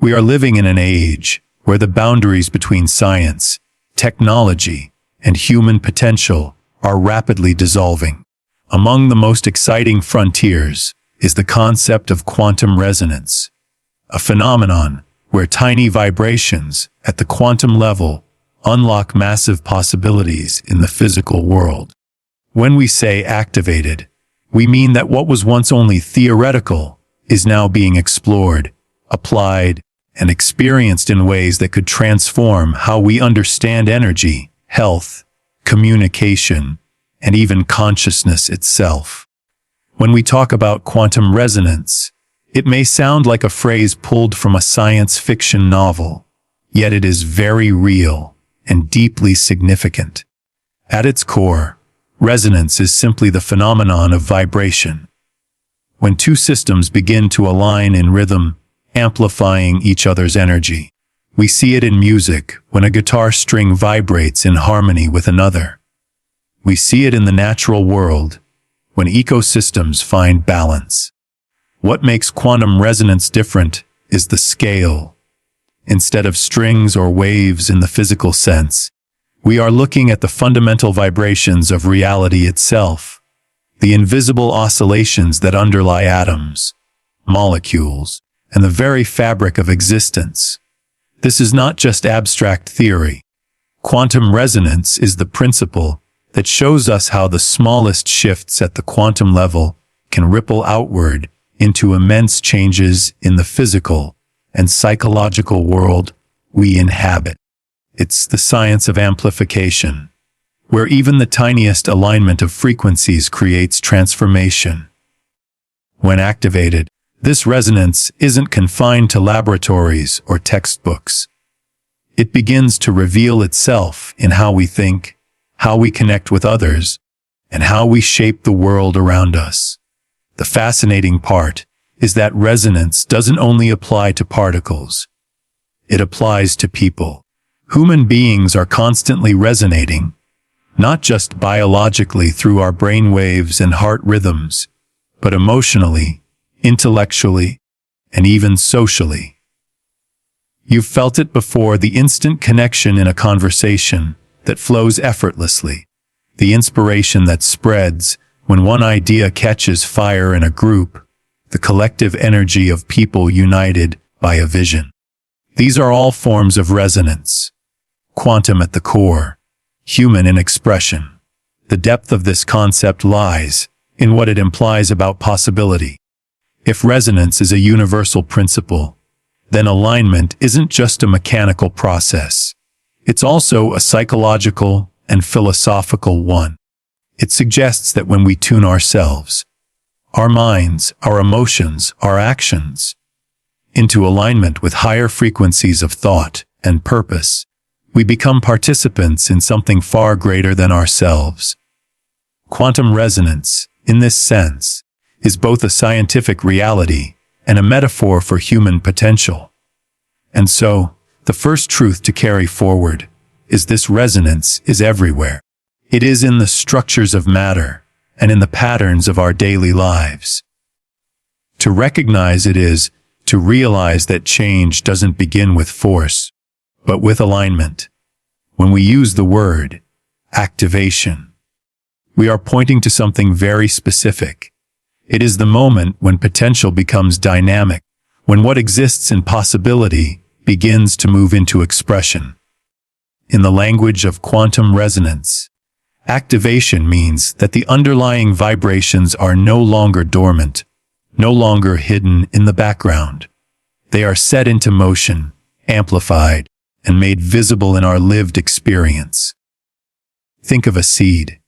We are living in an age where the boundaries between science, technology, and human potential are rapidly dissolving. Among the most exciting frontiers is the concept of quantum resonance, a phenomenon where tiny vibrations at the quantum level unlock massive possibilities in the physical world. When we say activated, we mean that what was once only theoretical is now being explored, applied, and experienced in ways that could transform how we understand energy, health, communication, and even consciousness itself. When we talk about quantum resonance, it may sound like a phrase pulled from a science fiction novel, yet it is very real and deeply significant. At its core, resonance is simply the phenomenon of vibration. When two systems begin to align in rhythm, amplifying each other's energy. We see it in music when a guitar string vibrates in harmony with another. We see it in the natural world when ecosystems find balance. What makes quantum resonance different is the scale. Instead of strings or waves in the physical sense, we are looking at the fundamental vibrations of reality itself, the invisible oscillations that underlie atoms, molecules, and the very fabric of existence. This is not just abstract theory. Quantum resonance is the principle that shows us how the smallest shifts at the quantum level can ripple outward into immense changes in the physical and psychological world we inhabit. It's the science of amplification, where even the tiniest alignment of frequencies creates transformation. When activated, this resonance isn't confined to laboratories or textbooks. It begins to reveal itself in how we think, how we connect with others, and how we shape the world around us. The fascinating part is that resonance doesn't only apply to particles. It applies to people. Human beings are constantly resonating, not just biologically through our brain waves and heart rhythms, but emotionally, intellectually, and even socially. You've felt it before, the instant connection in a conversation that flows effortlessly, the inspiration that spreads when one idea catches fire in a group, the collective energy of people united by a vision. These are all forms of resonance. Quantum at the core, human in expression. The depth of this concept lies in what it implies about possibility. If resonance is a universal principle, then alignment isn't just a mechanical process. It's also a psychological and philosophical one. It suggests that when we tune ourselves, our minds, our emotions, our actions, into alignment with higher frequencies of thought and purpose, we become participants in something far greater than ourselves. Quantum resonance, in this sense, is both a scientific reality and a metaphor for human potential. And so, the first truth to carry forward is this: resonance is everywhere. It is in the structures of matter and in the patterns of our daily lives. To recognize it is to realize that change doesn't begin with force, but with alignment. When we use the word activation, we are pointing to something very specific. It is the moment when potential becomes dynamic, when what exists in possibility begins to move into expression. In the language of quantum resonance, activation means that the underlying vibrations are no longer dormant, no longer hidden in the background. They are set into motion, amplified, and made visible in our lived experience. Think of a seed.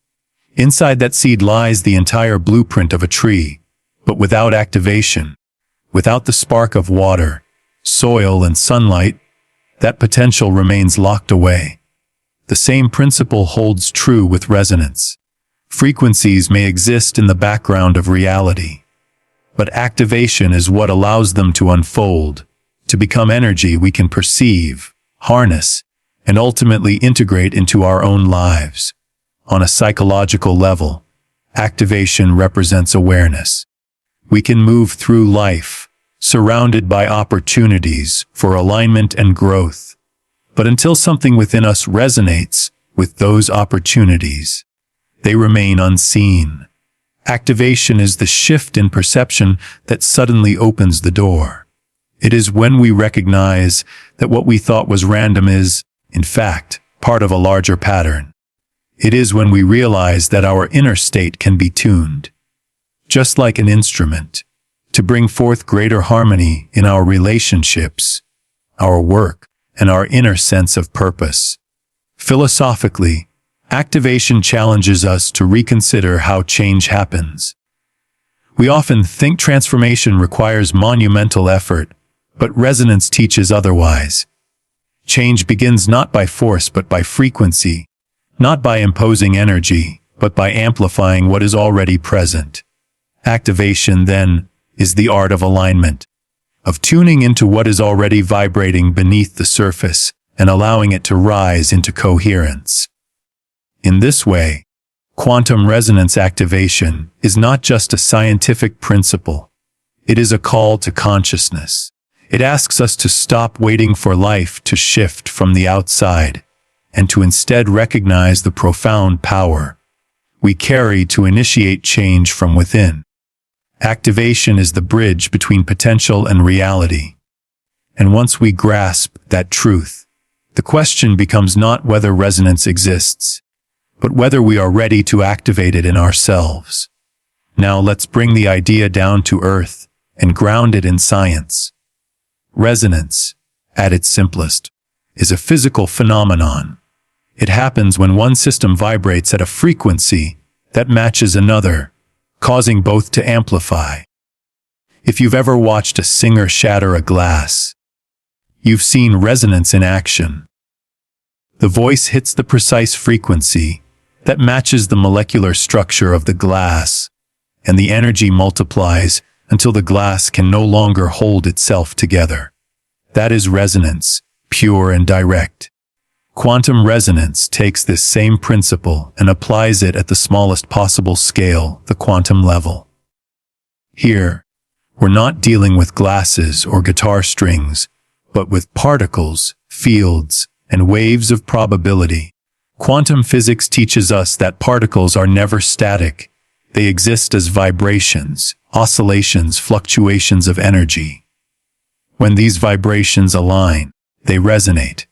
Inside that seed lies the entire blueprint of a tree, but without activation, without the spark of water, soil, and sunlight, that potential remains locked away. The same principle holds true with resonance. Frequencies may exist in the background of reality, but activation is what allows them to unfold, to become energy we can perceive, harness, and ultimately integrate into our own lives. On a psychological level, activation represents awareness. We can move through life, surrounded by opportunities for alignment and growth. But until something within us resonates with those opportunities, they remain unseen. Activation is the shift in perception that suddenly opens the door. It is when we recognize that what we thought was random is, in fact, part of a larger pattern. It is when we realize that our inner state can be tuned, just like an instrument, to bring forth greater harmony in our relationships, our work, and our inner sense of purpose. Philosophically, activation challenges us to reconsider how change happens. We often think transformation requires monumental effort, but resonance teaches otherwise. Change begins not by force but by frequency, not by imposing energy, but by amplifying what is already present. Activation, then, is the art of alignment, of tuning into what is already vibrating beneath the surface and allowing it to rise into coherence. In this way, quantum resonance activation is not just a scientific principle. It is a call to consciousness. It asks us to stop waiting for life to shift from the outside and to instead recognize the profound power we carry to initiate change from within. Activation is the bridge between potential and reality. And once we grasp that truth, the question becomes not whether resonance exists, but whether we are ready to activate it in ourselves. Now let's bring the idea down to earth and ground it in science. Resonance, at its simplest, is a physical phenomenon. It happens when one system vibrates at a frequency that matches another, causing both to amplify. If you've ever watched a singer shatter a glass, you've seen resonance in action. The voice hits the precise frequency that matches the molecular structure of the glass, and the energy multiplies until the glass can no longer hold itself together. That is resonance, pure and direct. Quantum resonance takes this same principle and applies it at the smallest possible scale, the quantum level. Here, we're not dealing with glasses or guitar strings, but with particles, fields, and waves of probability. Quantum physics teaches us that particles are never static. They exist as vibrations, oscillations, fluctuations of energy. When these vibrations align, they resonate.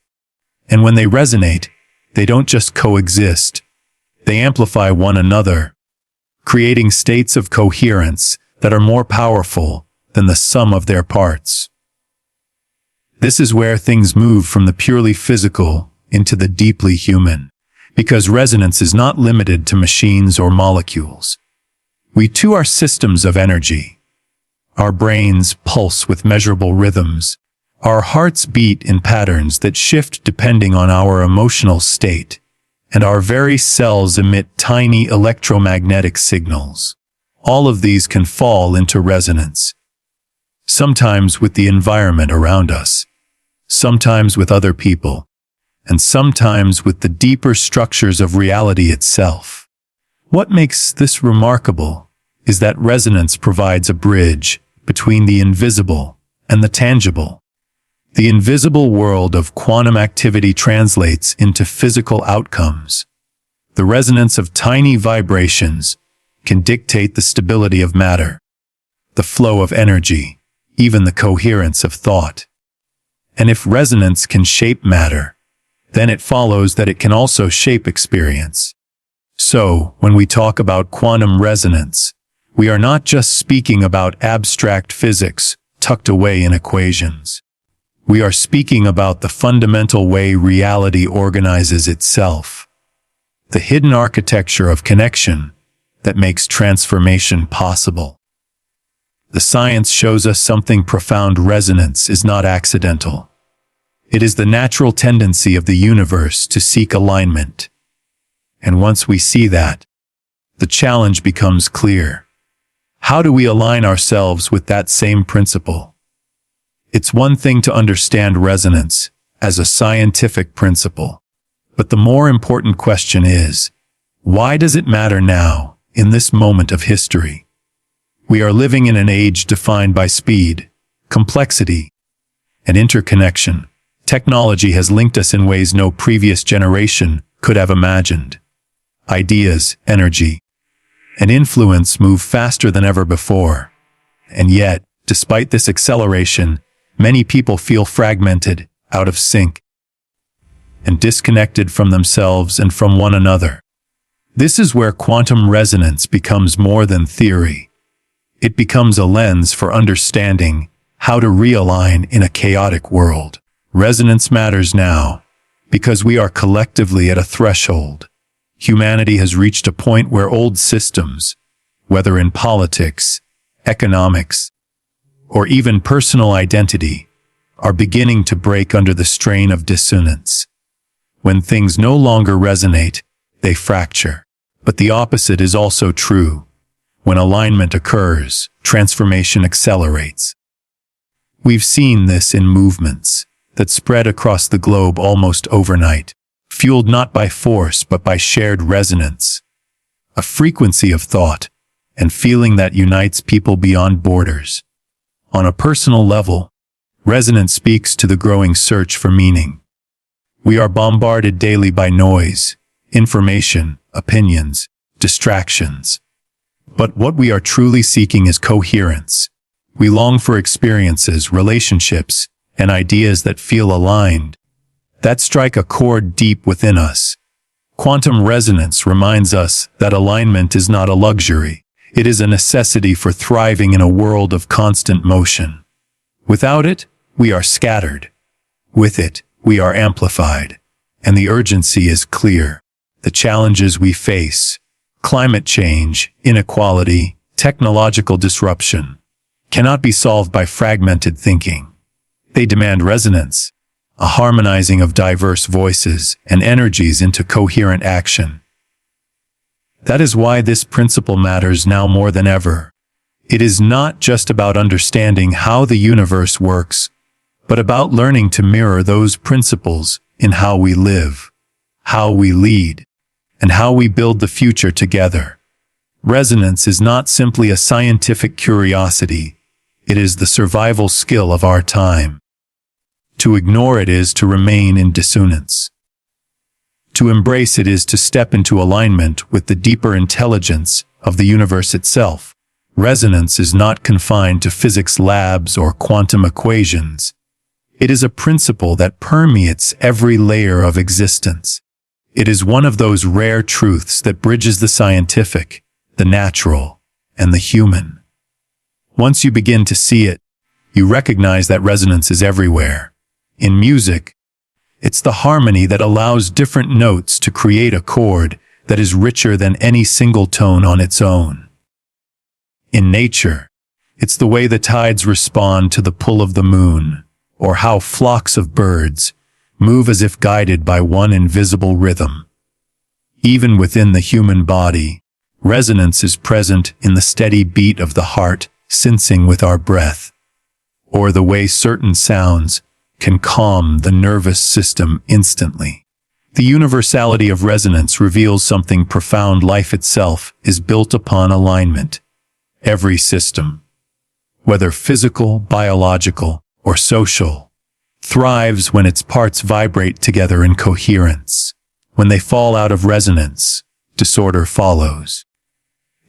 And when they resonate, they don't just coexist. They amplify one another, creating states of coherence that are more powerful than the sum of their parts. This is where things move from the purely physical into the deeply human, because resonance is not limited to machines or molecules. We too are systems of energy. Our brains pulse with measurable rhythms. Our hearts beat in patterns that shift depending on our emotional state, and our very cells emit tiny electromagnetic signals. All of these can fall into resonance, sometimes with the environment around us, sometimes with other people, and sometimes with the deeper structures of reality itself. What makes this remarkable is that resonance provides a bridge between the invisible and the tangible. The invisible world of quantum activity translates into physical outcomes. The resonance of tiny vibrations can dictate the stability of matter, the flow of energy, even the coherence of thought. And if resonance can shape matter, then it follows that it can also shape experience. So, when we talk about quantum resonance, we are not just speaking about abstract physics tucked away in equations. We are speaking about the fundamental way reality organizes itself, the hidden architecture of connection that makes transformation possible. The science shows us something profound. Resonance is not accidental. It is the natural tendency of the universe to seek alignment. And once we see that, the challenge becomes clear. How do we align ourselves with that same principle? It's one thing to understand resonance as a scientific principle, but the more important question is, why does it matter now, in this moment of history? We are living in an age defined by speed, complexity, and interconnection. Technology has linked us in ways no previous generation could have imagined. Ideas, energy, and influence move faster than ever before. And yet, despite this acceleration, many people feel fragmented, out of sync, and disconnected from themselves and from one another. This is where quantum resonance becomes more than theory. It becomes a lens for understanding how to realign in a chaotic world. Resonance matters now because we are collectively at a threshold. Humanity has reached a point where old systems, whether in politics, economics, or even personal identity, are beginning to break under the strain of dissonance. When things no longer resonate, they fracture. But the opposite is also true. When alignment occurs, transformation accelerates. We've seen this in movements that spread across the globe almost overnight, fueled not by force but by shared resonance, a frequency of thought and feeling that unites people beyond borders. On a personal level, resonance speaks to the growing search for meaning. We are bombarded daily by noise, information, opinions, distractions. But what we are truly seeking is coherence. We long for experiences, relationships, and ideas that feel aligned, that strike a chord deep within us. Quantum resonance reminds us that alignment is not a luxury. It is a necessity for thriving in a world of constant motion. Without it, we are scattered. With it, we are amplified. And the urgency is clear. The challenges we face, climate change, inequality, technological disruption, cannot be solved by fragmented thinking. They demand resonance, a harmonizing of diverse voices and energies into coherent action. That is why this principle matters now more than ever. It is not just about understanding how the universe works, but about learning to mirror those principles in how we live, how we lead, and how we build the future together. Resonance is not simply a scientific curiosity. It is the survival skill of our time. To ignore it is to remain in dissonance. To embrace it is to step into alignment with the deeper intelligence of the universe itself. Resonance is not confined to physics labs or quantum equations. It is a principle that permeates every layer of existence. It is one of those rare truths that bridges the scientific, the natural, and the human. Once you begin to see it, you recognize that resonance is everywhere. In music, it's the harmony that allows different notes to create a chord that is richer than any single tone on its own. In nature, it's the way the tides respond to the pull of the moon, or how flocks of birds move as if guided by one invisible rhythm. Even within the human body, resonance is present in the steady beat of the heart syncing with our breath, or the way certain sounds can calm the nervous system instantly. The universality of resonance reveals something profound. Life itself is built upon alignment. Every system, whether physical, biological, or social, thrives when its parts vibrate together in coherence. When they fall out of resonance, disorder follows.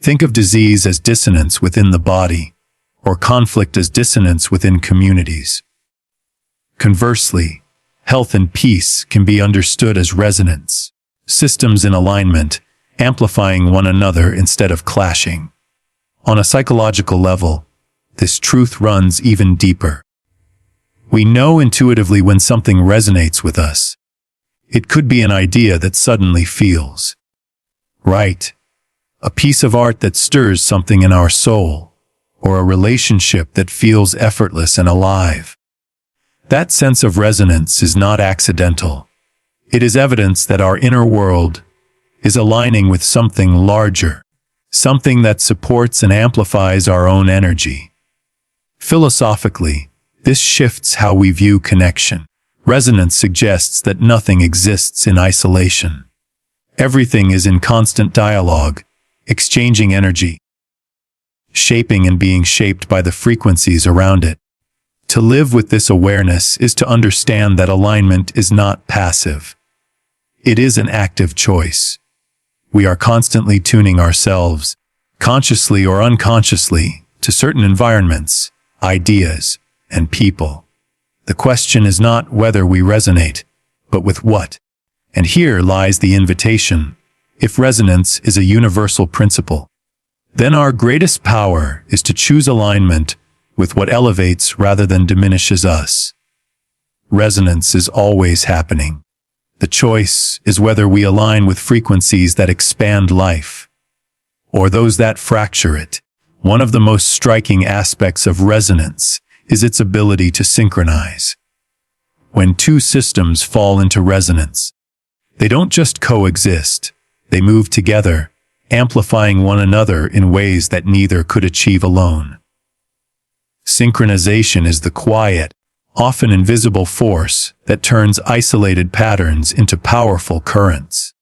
Think of disease as dissonance within the body, or conflict as dissonance within communities. Conversely, health and peace can be understood as resonance, systems in alignment, amplifying one another instead of clashing. On a psychological level, this truth runs even deeper. We know intuitively when something resonates with us. It could be an idea that suddenly feels right, a piece of art that stirs something in our soul, or a relationship that feels effortless and alive. That sense of resonance is not accidental. It is evidence that our inner world is aligning with something larger, something that supports and amplifies our own energy. Philosophically, this shifts how we view connection. Resonance suggests that nothing exists in isolation. Everything is in constant dialogue, exchanging energy, shaping and being shaped by the frequencies around it. To live with this awareness is to understand that alignment is not passive. It is an active choice. We are constantly tuning ourselves, consciously or unconsciously, to certain environments, ideas, and people. The question is not whether we resonate, but with what. And here lies the invitation. If resonance is a universal principle, then our greatest power is to choose alignment with what elevates rather than diminishes us. Resonance is always happening. The choice is whether we align with frequencies that expand life, or those that fracture it. One of the most striking aspects of resonance is its ability to synchronize. When two systems fall into resonance, they don't just coexist, they move together, amplifying one another in ways that neither could achieve alone. Synchronization is the quiet, often invisible force that turns isolated patterns into powerful currents.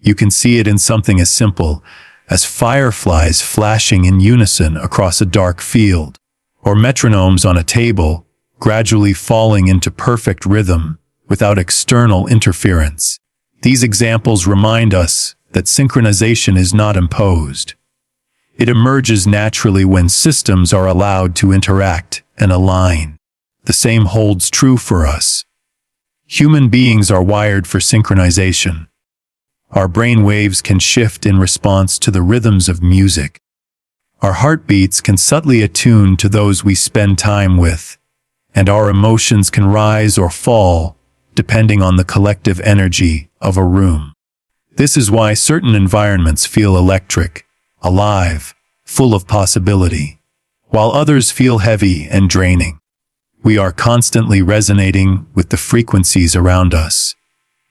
You can see it in something as simple as fireflies flashing in unison across a dark field, or metronomes on a table gradually falling into perfect rhythm without external interference. These examples remind us that synchronization is not imposed. It emerges naturally when systems are allowed to interact and align. The same holds true for us. Human beings are wired for synchronization. Our brain waves can shift in response to the rhythms of music. Our heartbeats can subtly attune to those we spend time with, and our emotions can rise or fall depending on the collective energy of a room. This is why certain environments feel electric, alive, full of possibility, while others feel heavy and draining. We are constantly resonating with the frequencies around us,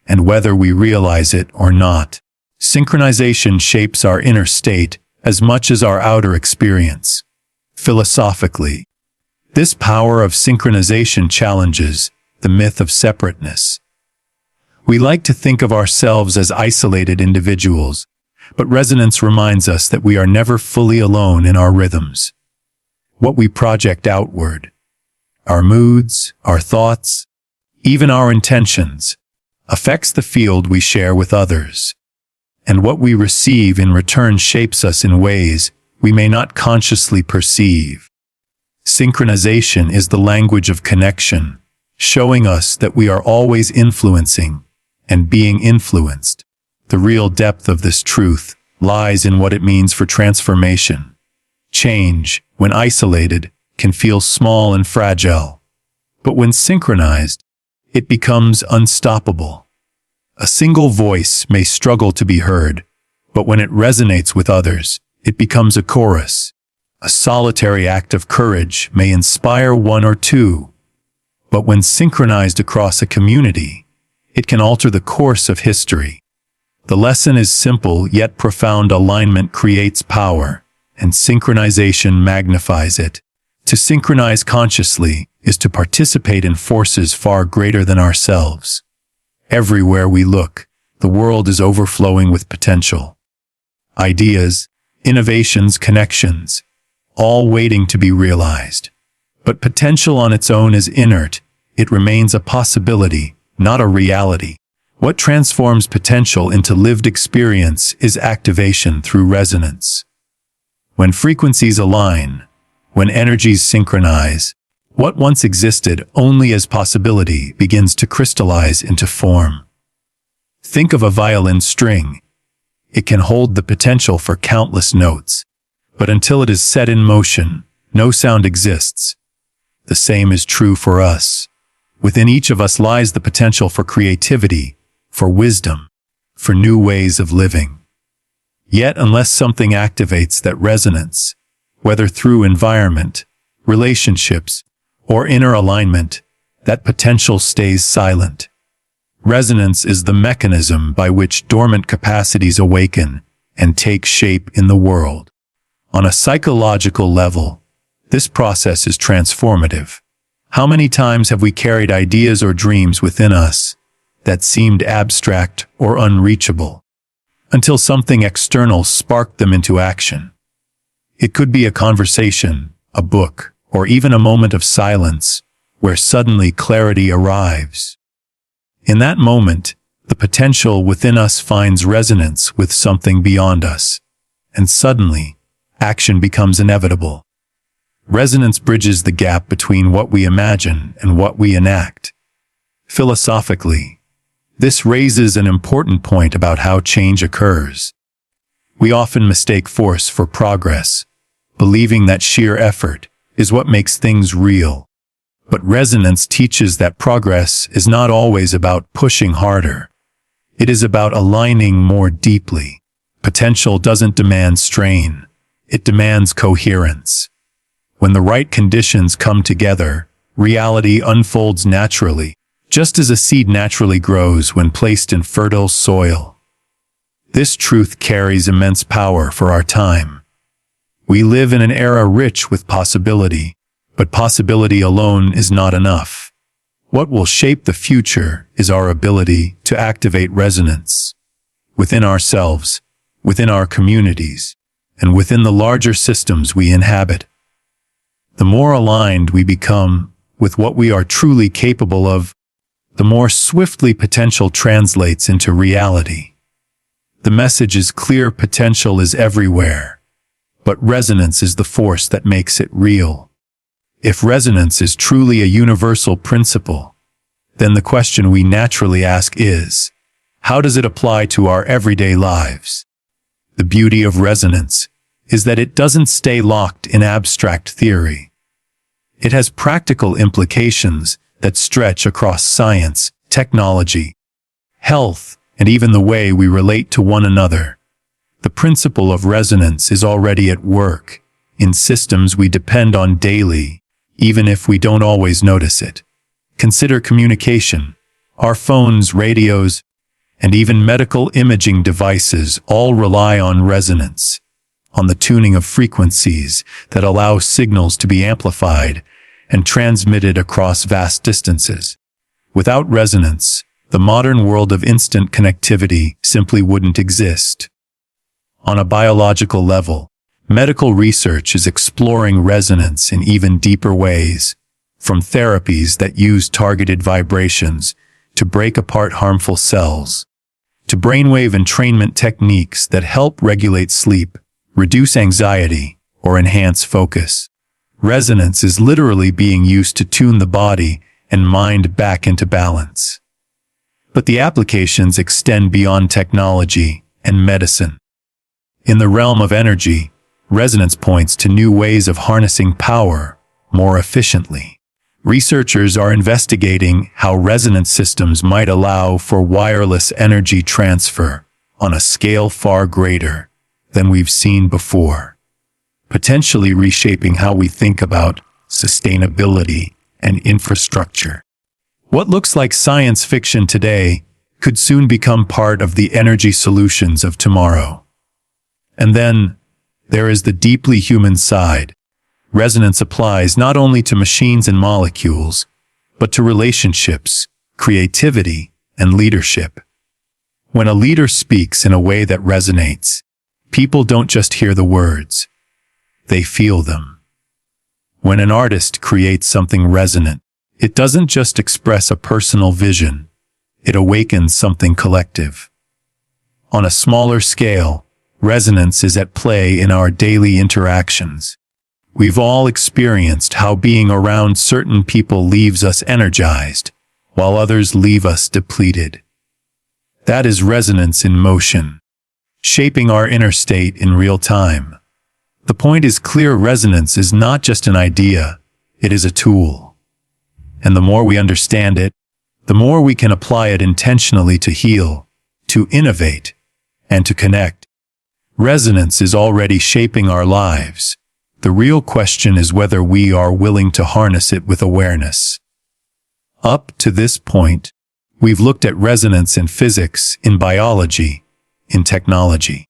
and whether we realize it or not, synchronization shapes our inner state as much as our outer experience. Philosophically, this power of synchronization challenges the myth of separateness. We like to think of ourselves as isolated individuals, but resonance reminds us that we are never fully alone in our rhythms. What we project outward, our moods, our thoughts, even our intentions, affects the field we share with others. And what we receive in return shapes us in ways we may not consciously perceive. Synchronization is the language of connection, showing us that we are always influencing and being influenced. The real depth of this truth lies in what it means for transformation. Change, when isolated, can feel small and fragile, but when synchronized, it becomes unstoppable. A single voice may struggle to be heard, but when it resonates with others, it becomes a chorus. A solitary act of courage may inspire one or two, but when synchronized across a community, it can alter the course of history. The lesson is simple yet profound. Alignment creates power, and synchronization magnifies it. To synchronize consciously is to participate in forces far greater than ourselves. Everywhere we look, the world is overflowing with potential. Ideas, innovations, connections, all waiting to be realized. But potential on its own is inert. It remains a possibility, not a reality. What transforms potential into lived experience is activation through resonance. When frequencies align, when energies synchronize, what once existed only as possibility begins to crystallize into form. Think of a violin string. It can hold the potential for countless notes, but until it is set in motion, no sound exists. The same is true for us. Within each of us lies the potential for creativity, for wisdom, for new ways of living. Yet unless something activates that resonance, whether through environment, relationships, or inner alignment, that potential stays silent. Resonance is the mechanism by which dormant capacities awaken and take shape in the world. On a psychological level, this process is transformative. How many times have we carried ideas or dreams within us that seemed abstract or unreachable, until something external sparked them into action? It could be a conversation, a book, or even a moment of silence where suddenly clarity arrives. In that moment, the potential within us finds resonance with something beyond us, and suddenly, action becomes inevitable. Resonance bridges the gap between what we imagine and what we enact. Philosophically, this raises an important point about how change occurs. We often mistake force for progress, believing that sheer effort is what makes things real. But resonance teaches that progress is not always about pushing harder. It is about aligning more deeply. Potential doesn't demand strain. It demands coherence. When the right conditions come together, reality unfolds naturally, just as a seed naturally grows when placed in fertile soil. This truth carries immense power for our time. We live in an era rich with possibility, but possibility alone is not enough. What will shape the future is our ability to activate resonance within ourselves, within our communities, and within the larger systems we inhabit. The more aligned we become with what we are truly capable of, the more swiftly potential translates into reality. The message is clear: potential is everywhere, but resonance is the force that makes it real. If resonance is truly a universal principle, then the question we naturally ask is, how does it apply to our everyday lives? The beauty of resonance is that it doesn't stay locked in abstract theory. It has practical implications that stretch across science, technology, health, and even the way we relate to one another. The principle of resonance is already at work in systems we depend on daily, even if we don't always notice it. Consider communication. Our phones, radios, and even medical imaging devices all rely on resonance, on the tuning of frequencies that allow signals to be amplified and transmitted across vast distances. Without resonance, the modern world of instant connectivity simply wouldn't exist. On a biological level, medical research is exploring resonance in even deeper ways, from therapies that use targeted vibrations to break apart harmful cells, to brainwave entrainment techniques that help regulate sleep, reduce anxiety, or enhance focus. Resonance is literally being used to tune the body and mind back into balance. But the applications extend beyond technology and medicine. In the realm of energy, resonance points to new ways of harnessing power more efficiently. Researchers are investigating how resonance systems might allow for wireless energy transfer on a scale far greater than we've seen before, potentially reshaping how we think about sustainability and infrastructure. What looks like science fiction today could soon become part of the energy solutions of tomorrow. And then, there is the deeply human side. Resonance applies not only to machines and molecules, but to relationships, creativity, and leadership. When a leader speaks in a way that resonates, people don't just hear the words, they feel them. When an artist creates something resonant, it doesn't just express a personal vision, it awakens something collective. On a smaller scale, resonance is at play in our daily interactions. We've all experienced how being around certain people leaves us energized, while others leave us depleted. That is resonance in motion, shaping our inner state in real time. The point is clear: resonance is not just an idea, it is a tool. And the more we understand it, the more we can apply it intentionally to heal, to innovate, and to connect. Resonance is already shaping our lives. The real question is whether we are willing to harness it with awareness. Up to this point, we've looked at resonance in physics, in biology, in technology.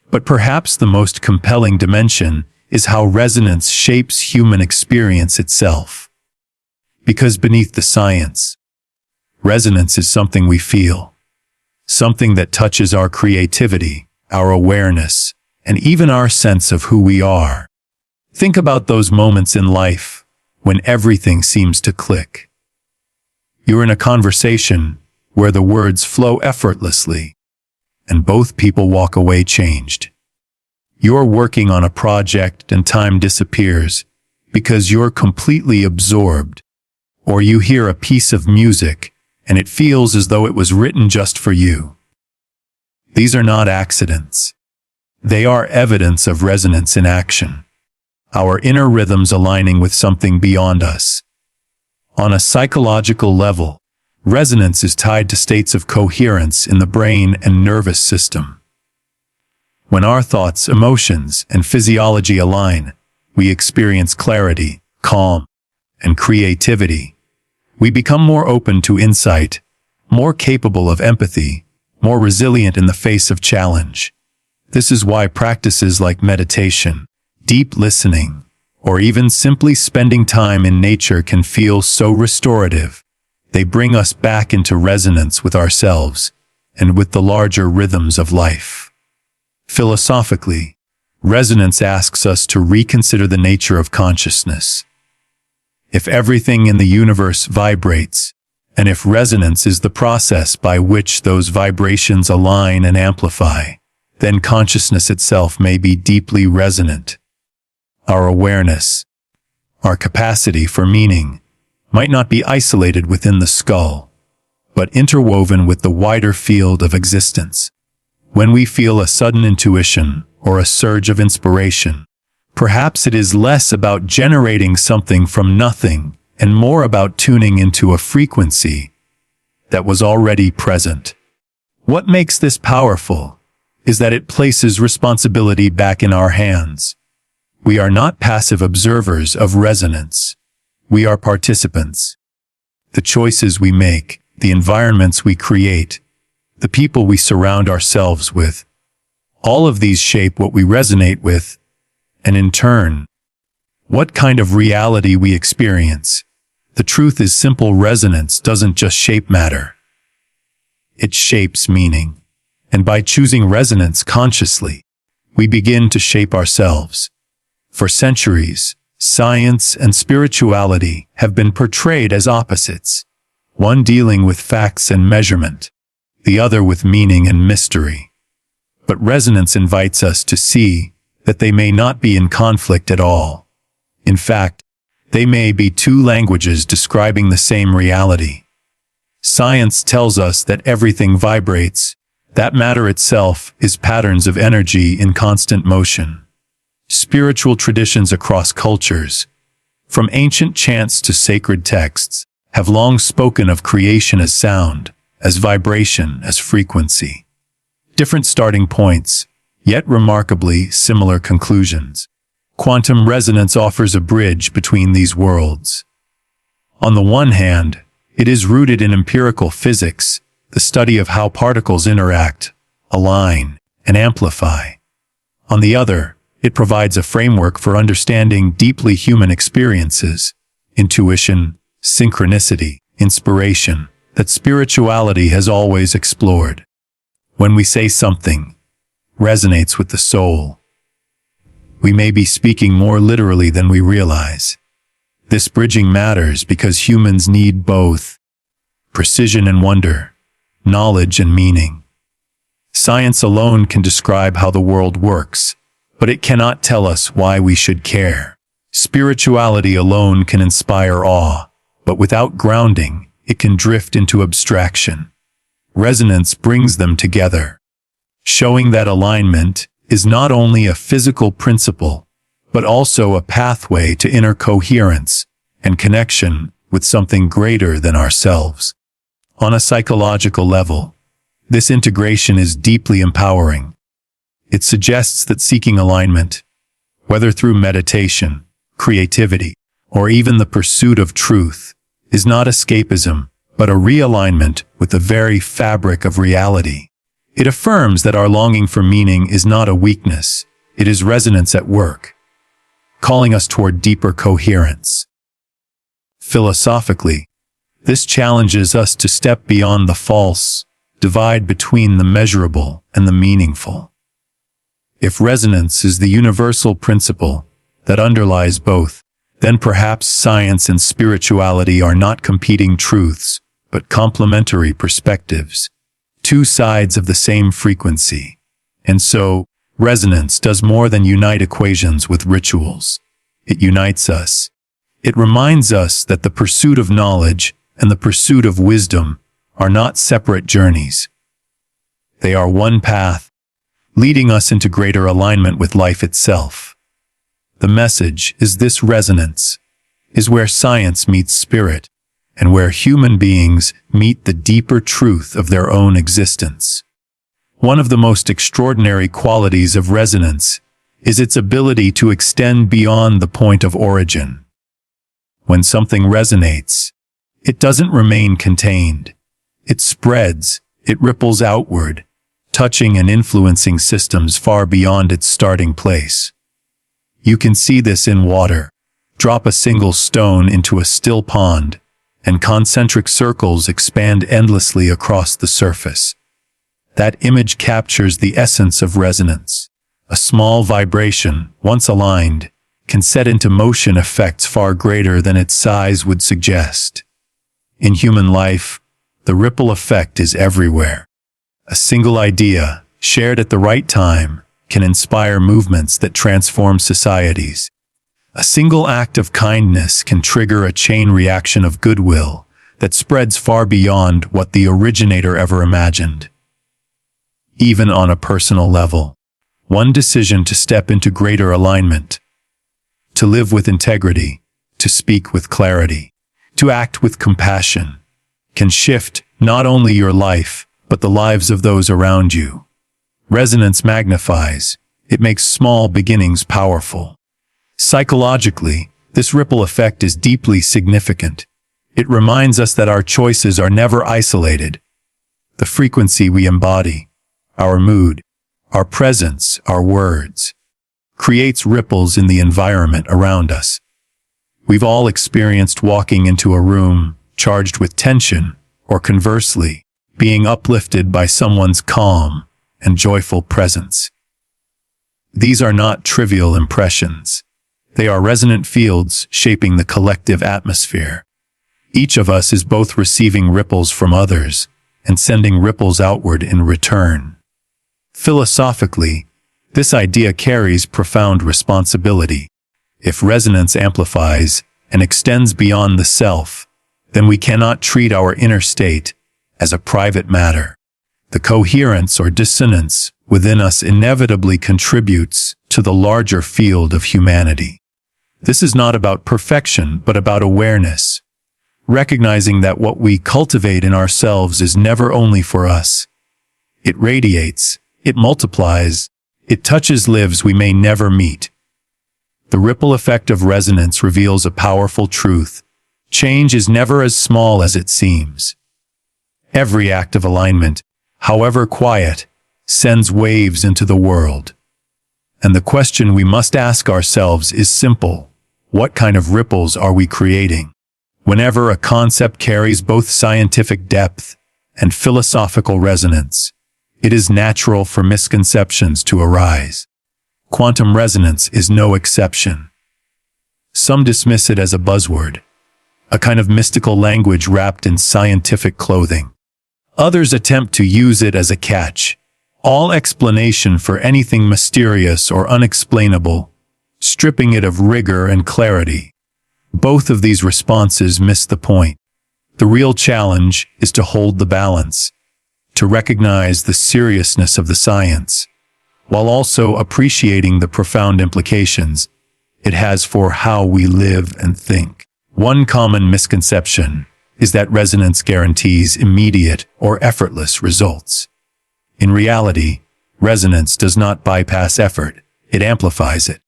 But perhaps the most compelling dimension is how resonance shapes human experience itself. Because beneath the science, resonance is something we feel, something that touches our creativity, our awareness, and even our sense of who we are. Think about those moments in life when everything seems to click. You're in a conversation where the words flow effortlessly, and both people walk away changed. You're working on a project and time disappears because you're completely absorbed, or you hear a piece of music and it feels as though it was written just for you. These are not accidents. They are evidence of resonance in action, our inner rhythms aligning with something beyond us. On a psychological level, resonance is tied to states of coherence in the brain and nervous system. When our thoughts, emotions, and physiology align, we experience clarity, calm, and creativity. We become more open to insight, more capable of empathy, more resilient in the face of challenge. This is why practices like meditation, deep listening, or even simply spending time in nature can feel so restorative. They bring us back into resonance with ourselves and with the larger rhythms of life. Philosophically, resonance asks us to reconsider the nature of consciousness. If everything in the universe vibrates, and if resonance is the process by which those vibrations align and amplify, then consciousness itself may be deeply resonant. Our awareness, our capacity for meaning, might not be isolated within the skull, but interwoven with the wider field of existence. When we feel a sudden intuition or a surge of inspiration, perhaps it is less about generating something from nothing and more about tuning into a frequency that was already present. What makes this powerful is that it places responsibility back in our hands. We are not passive observers of resonance. We are participants. The choices we make, the environments we create, the people we surround ourselves with, all of these shape what we resonate with, and in turn, what kind of reality we experience. The truth is simple: resonance doesn't just shape matter. It shapes meaning. And by choosing resonance consciously, we begin to shape ourselves. For centuries, science and spirituality have been portrayed as opposites, one dealing with facts and measurement, the other with meaning and mystery. But resonance invites us to see that they may not be in conflict at all. In fact, they may be two languages describing the same reality. Science tells us that everything vibrates, that matter itself is patterns of energy in constant motion. Spiritual traditions across cultures, from ancient chants to sacred texts, have long spoken of creation as sound, as vibration, as frequency. Different starting points, yet remarkably similar conclusions. Quantum resonance offers a bridge between these worlds. On the one hand, it is rooted in empirical physics, the study of how particles interact, align, and amplify. On the other, it provides a framework for understanding deeply human experiences, intuition, synchronicity, inspiration, that spirituality has always explored. When we say something resonates with the soul, we may be speaking more literally than we realize. This bridging matters because humans need both precision and wonder, knowledge and meaning. Science alone can describe how the world works, but it cannot tell us why we should care. Spirituality alone can inspire awe, but without grounding, it can drift into abstraction. Resonance brings them together, showing that alignment is not only a physical principle, but also a pathway to inner coherence and connection with something greater than ourselves. On a psychological level, this integration is deeply empowering. It suggests that seeking alignment, whether through meditation, creativity, or even the pursuit of truth, is not escapism, but a realignment with the very fabric of reality. It affirms that our longing for meaning is not a weakness, it is resonance at work, calling us toward deeper coherence. Philosophically, this challenges us to step beyond the false, divide between the measurable and the meaningful. If resonance is the universal principle that underlies both, then perhaps science and spirituality are not competing truths, but complementary perspectives, two sides of the same frequency. And so, resonance does more than unite equations with rituals. It unites us. It reminds us that the pursuit of knowledge and the pursuit of wisdom are not separate journeys. They are one path, leading us into greater alignment with life itself. The message is this: resonance is where science meets spirit, and where human beings meet the deeper truth of their own existence. One of the most extraordinary qualities of resonance is its ability to extend beyond the point of origin. When something resonates, it doesn't remain contained. It spreads, it ripples outward, touching and influencing systems far beyond its starting place. You can see this in water. Drop a single stone into a still pond, and concentric circles expand endlessly across the surface. That image captures the essence of resonance. A small vibration, once aligned, can set into motion effects far greater than its size would suggest. In human life, the ripple effect is everywhere. A single idea, shared at the right time, can inspire movements that transform societies. A single act of kindness can trigger a chain reaction of goodwill that spreads far beyond what the originator ever imagined. Even on a personal level, one decision to step into greater alignment, to live with integrity, to speak with clarity, to act with compassion, can shift not only your life, but the lives of those around you. Resonance magnifies. It makes small beginnings powerful. Psychologically, this ripple effect is deeply significant. It reminds us that our choices are never isolated. The frequency we embody, our mood, our presence, our words, creates ripples in the environment around us. We've all experienced walking into a room charged with tension, or conversely, being uplifted by someone's calm and joyful presence. These are not trivial impressions. They are resonant fields shaping the collective atmosphere. Each of us is both receiving ripples from others and sending ripples outward in return. Philosophically, this idea carries profound responsibility. If resonance amplifies and extends beyond the self, then we cannot treat our inner state as a private matter. The coherence or dissonance within us inevitably contributes to the larger field of humanity. This is not about perfection, but about awareness, recognizing that what we cultivate in ourselves is never only for us. It radiates, it multiplies, it touches lives we may never meet. The ripple effect of resonance reveals a powerful truth. Change is never as small as it seems. Every act of alignment, however quiet, sends waves into the world. And the question we must ask ourselves is simple: what kind of ripples are we creating? Whenever a concept carries both scientific depth and philosophical resonance, it is natural for misconceptions to arise. Quantum resonance is no exception. Some dismiss it as a buzzword, a kind of mystical language wrapped in scientific clothing. Others attempt to use it as a catch-all explanation for anything mysterious or unexplainable, stripping it of rigor and clarity. Both of these responses miss the point. The real challenge is to hold the balance, to recognize the seriousness of the science, while also appreciating the profound implications it has for how we live and think. One common misconception is that resonance guarantees immediate or effortless results. In reality, resonance does not bypass effort, it amplifies it.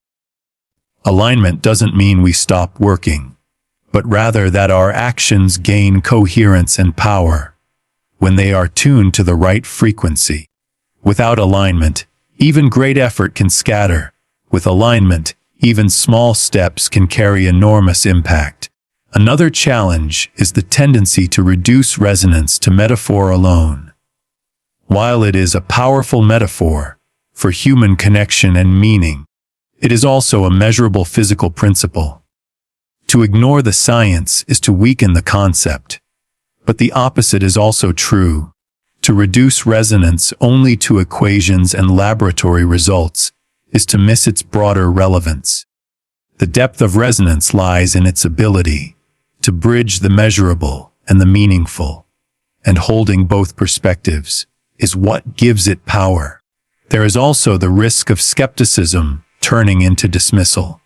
Alignment doesn't mean we stop working, but rather that our actions gain coherence and power when they are tuned to the right frequency. Without alignment, even great effort can scatter. With alignment, even small steps can carry enormous impact. Another challenge is the tendency to reduce resonance to metaphor alone. While it is a powerful metaphor for human connection and meaning, it is also a measurable physical principle. To ignore the science is to weaken the concept. But the opposite is also true. To reduce resonance only to equations and laboratory results is to miss its broader relevance. The depth of resonance lies in its ability to bridge the measurable and the meaningful, and holding both perspectives is what gives it power. There is also the risk of skepticism turning into dismissal.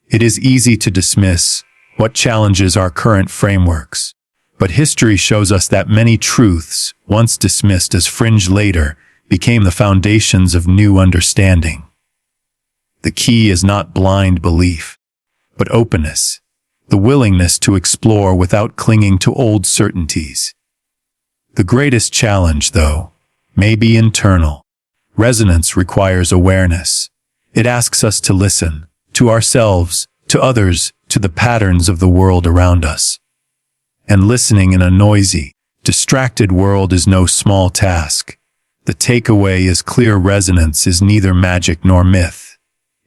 It is easy to dismiss what challenges our current frameworks, but history shows us that many truths, once dismissed as fringe later, became the foundations of new understanding. The key is not blind belief, but openness, the willingness to explore without clinging to old certainties. The greatest challenge, though, may be internal. Resonance requires awareness. It asks us to listen, to ourselves, to others, to the patterns of the world around us. And listening in a noisy, distracted world is no small task. The takeaway is clear: resonance is neither magic nor myth.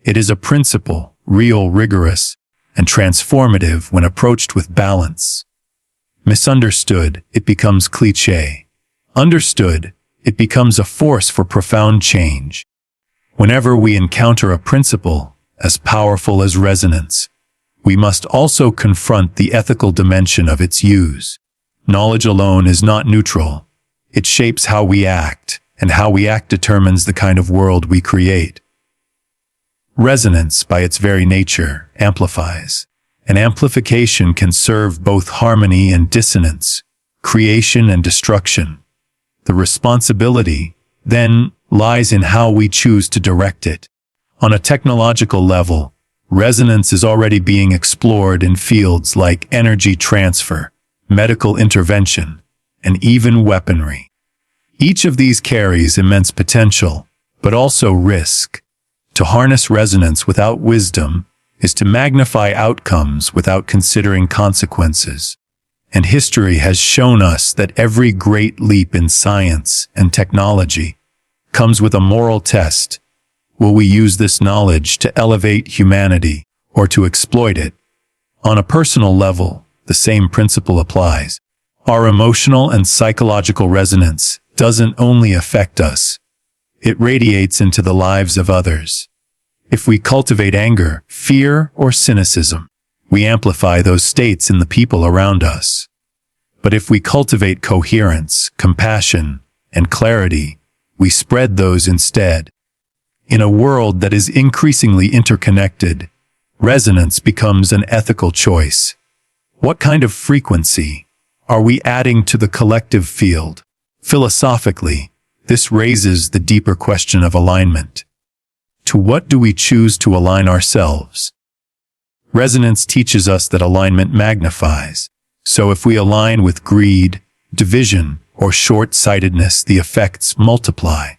It is a principle, real, rigorous, and transformative when approached with balance. Misunderstood, it becomes cliché. Understood, it becomes a force for profound change. Whenever we encounter a principle as powerful as resonance, we must also confront the ethical dimension of its use. Knowledge alone is not neutral. It shapes how we act, and how we act determines the kind of world we create. Resonance, by its very nature, amplifies. And amplification can serve both harmony and dissonance, creation and destruction. The responsibility, then, lies in how we choose to direct it. On a technological level, resonance is already being explored in fields like energy transfer, medical intervention, and even weaponry. Each of these carries immense potential, but also risk. To harness resonance without wisdom is to magnify outcomes without considering consequences. And history has shown us that every great leap in science and technology comes with a moral test. Will we use this knowledge to elevate humanity or to exploit it? On a personal level, the same principle applies. Our emotional and psychological resonance doesn't only affect us, it radiates into the lives of others. If we cultivate anger, fear, or cynicism, we amplify those states in the people around us. But if we cultivate coherence, compassion, and clarity, we spread those instead. In a world that is increasingly interconnected, resonance becomes an ethical choice. What kind of frequency are we adding to the collective field? Philosophically, this raises the deeper question of alignment. To what do we choose to align ourselves? Resonance teaches us that alignment magnifies. So if we align with greed, division, or short-sightedness, the effects multiply.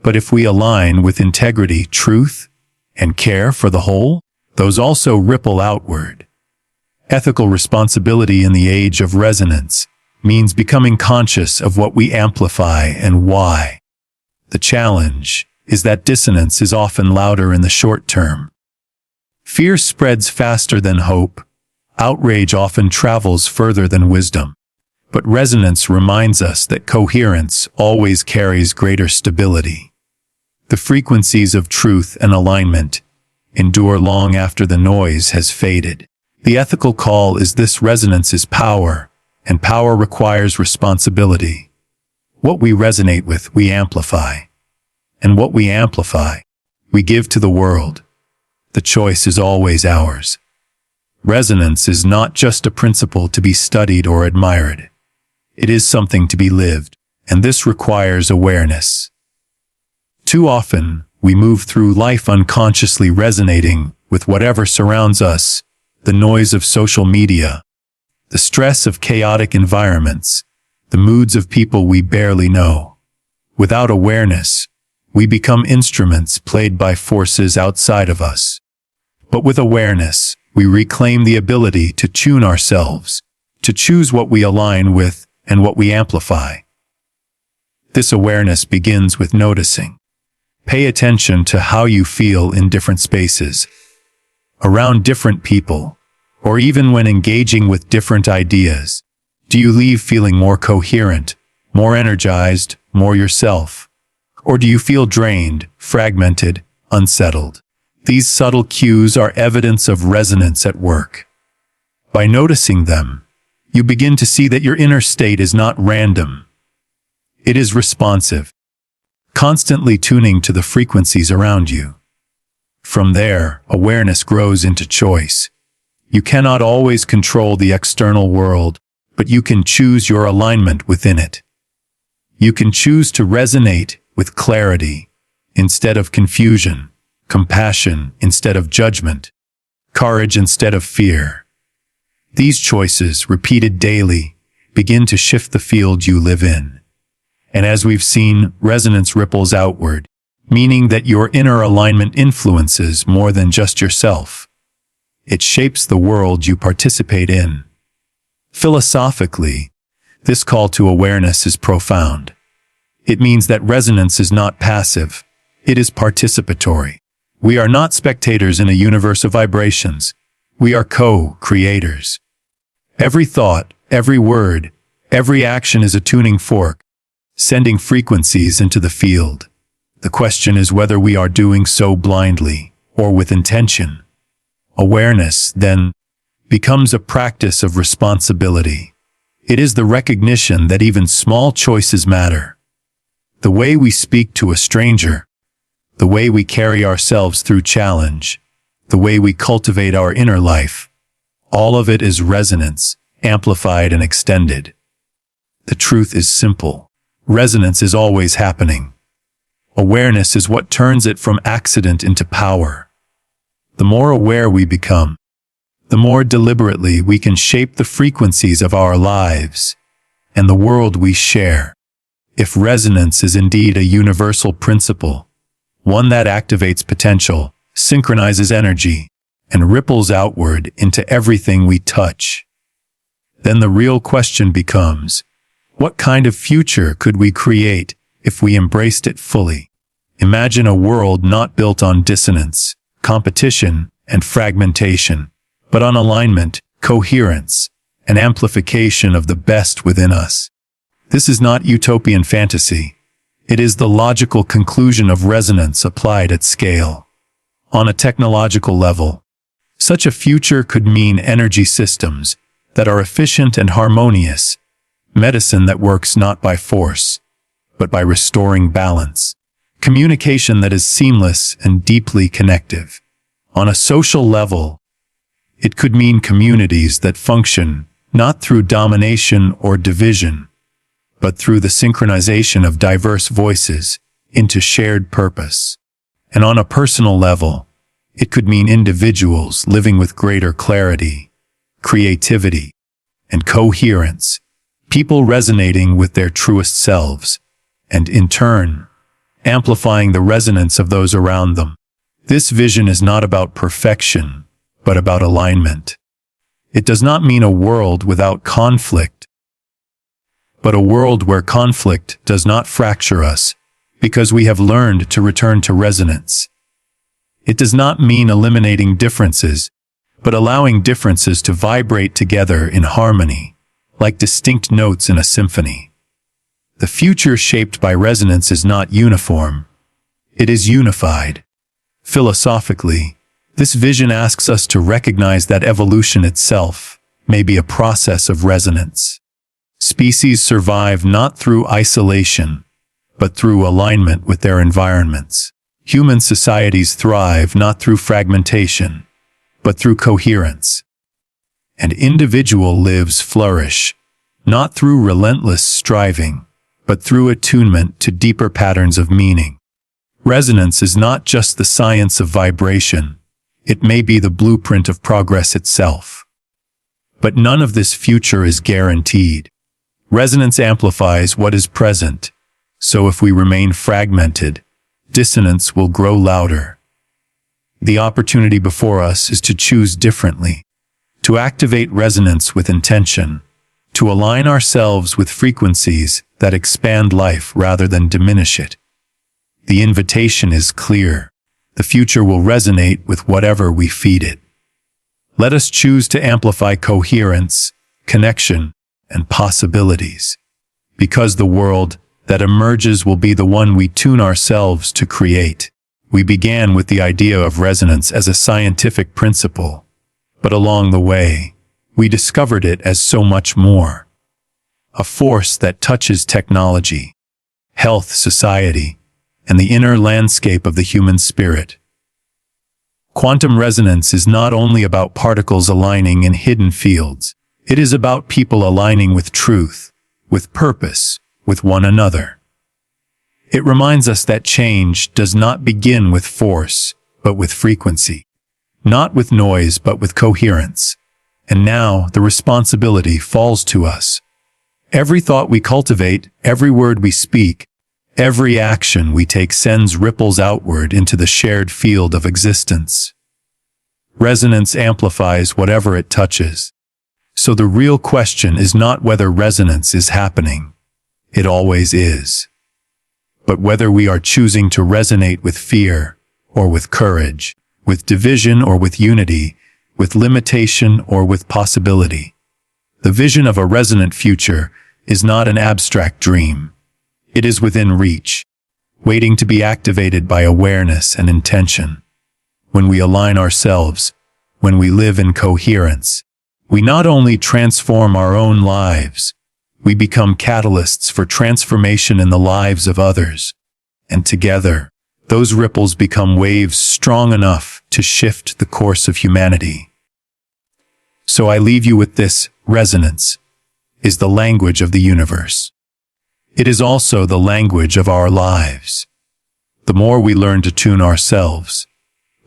But if we align with integrity, truth, and care for the whole, those also ripple outward. Ethical responsibility in the age of resonance means becoming conscious of what we amplify and why. The challenge is that dissonance is often louder in the short term. Fear spreads faster than hope. Outrage often travels further than wisdom. But resonance reminds us that coherence always carries greater stability. The frequencies of truth and alignment endure long after the noise has faded. The ethical call is this: resonance is power, and power requires responsibility. What we resonate with, we amplify. And what we amplify, we give to the world. The choice is always ours. Resonance is not just a principle to be studied or admired. It is something to be lived, and this requires awareness. Too often, we move through life unconsciously resonating with whatever surrounds us: the noise of social media, the stress of chaotic environments, the moods of people we barely know. Without awareness, we become instruments played by forces outside of us. But with awareness, we reclaim the ability to tune ourselves, to choose what we align with and what we amplify. This awareness begins with noticing. Pay attention to how you feel in different spaces, around different people, Or even when engaging with different ideas, do you leave feeling more coherent, more energized, more yourself? Or do you feel drained, fragmented, unsettled? These subtle cues are evidence of resonance at work. By noticing them, you begin to see that your inner state is not random. It is responsive, constantly tuning to the frequencies around you. From there, awareness grows into choice. You cannot always control the external world, but you can choose your alignment within it. You can choose to resonate with clarity instead of confusion, compassion instead of judgment, courage instead of fear. These choices, repeated daily, begin to shift the field you live in. And as we've seen, resonance ripples outward, meaning that your inner alignment influences more than just yourself. It shapes the world you participate in. Philosophically, this call to awareness is profound. It means that resonance is not passive, it is participatory. We are not spectators in a universe of vibrations. We are co-creators. Every thought, every word, every action is a tuning fork, sending frequencies into the field. The question is whether we are doing so blindly or with intention. Awareness, then, becomes a practice of responsibility. It is the recognition that even small choices matter. The way we speak to a stranger, the way we carry ourselves through challenge, the way we cultivate our inner life, all of it is resonance, amplified and extended. The truth is simple. Resonance is always happening. Awareness is what turns it from accident into power. The more aware we become, the more deliberately we can shape the frequencies of our lives and the world we share. If resonance is indeed a universal principle, one that activates potential, synchronizes energy, and ripples outward into everything we touch, then the real question becomes, what kind of future could we create if we embraced it fully? Imagine a world not built on dissonance, competition, and fragmentation, but on alignment, coherence, and amplification of the best within us. This is not utopian fantasy. It is the logical conclusion of resonance applied at scale. On a technological level, such a future could mean energy systems that are efficient and harmonious, medicine that works not by force, but by restoring balance, communication that is seamless and deeply connective. On a social level, it could mean communities that function not through domination or division, but through the synchronization of diverse voices into shared purpose. And on a personal level, it could mean individuals living with greater clarity, creativity, and coherence, people resonating with their truest selves, and in turn, amplifying the resonance of those around them. This vision is not about perfection, but about alignment. It does not mean a world without conflict, but a world where conflict does not fracture us, because we have learned to return to resonance. It does not mean eliminating differences, but allowing differences to vibrate together in harmony, like distinct notes in a symphony. The future shaped by resonance is not uniform. It is unified. Philosophically, this vision asks us to recognize that evolution itself may be a process of resonance. Species survive not through isolation, but through alignment with their environments. Human societies thrive not through fragmentation, but through coherence. And individual lives flourish, not through relentless striving, but through attunement to deeper patterns of meaning. Resonance is not just the science of vibration, it may be the blueprint of progress itself. But none of this future is guaranteed. Resonance amplifies what is present, so if we remain fragmented, dissonance will grow louder. The opportunity before us is to choose differently, to activate resonance with intention, to align ourselves with frequencies that expand life rather than diminish it. The invitation is clear. The future will resonate with whatever we feed it. Let us choose to amplify coherence, connection, and possibilities. Because the world that emerges will be the one we tune ourselves to create. We began with the idea of resonance as a scientific principle, but along the way, we discovered it as so much more. A force that touches technology, health, society, and the inner landscape of the human spirit. Quantum resonance is not only about particles aligning in hidden fields. It is about people aligning with truth, with purpose, with one another. It reminds us that change does not begin with force, but with frequency. Not with noise, but with coherence. And now the responsibility falls to us. Every thought we cultivate, every word we speak, every action we take sends ripples outward into the shared field of existence. Resonance amplifies whatever it touches. So the real question is not whether resonance is happening. It always is. But whether we are choosing to resonate with fear or with courage, with division or with unity, with limitation or with possibility. The vision of a resonant future is not an abstract dream. It is within reach, waiting to be activated by awareness and intention. When we align ourselves, when we live in coherence, we not only transform our own lives, we become catalysts for transformation in the lives of others. And together, those ripples become waves strong enough to shift the course of humanity. So I leave you with this: resonance is the language of the universe. It is also the language of our lives. The more we learn to tune ourselves,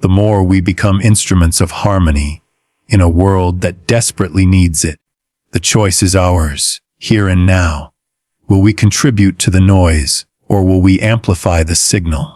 the more we become instruments of harmony in a world that desperately needs it. The choice is ours, here and now. Will we contribute to the noise, or will we amplify the signal?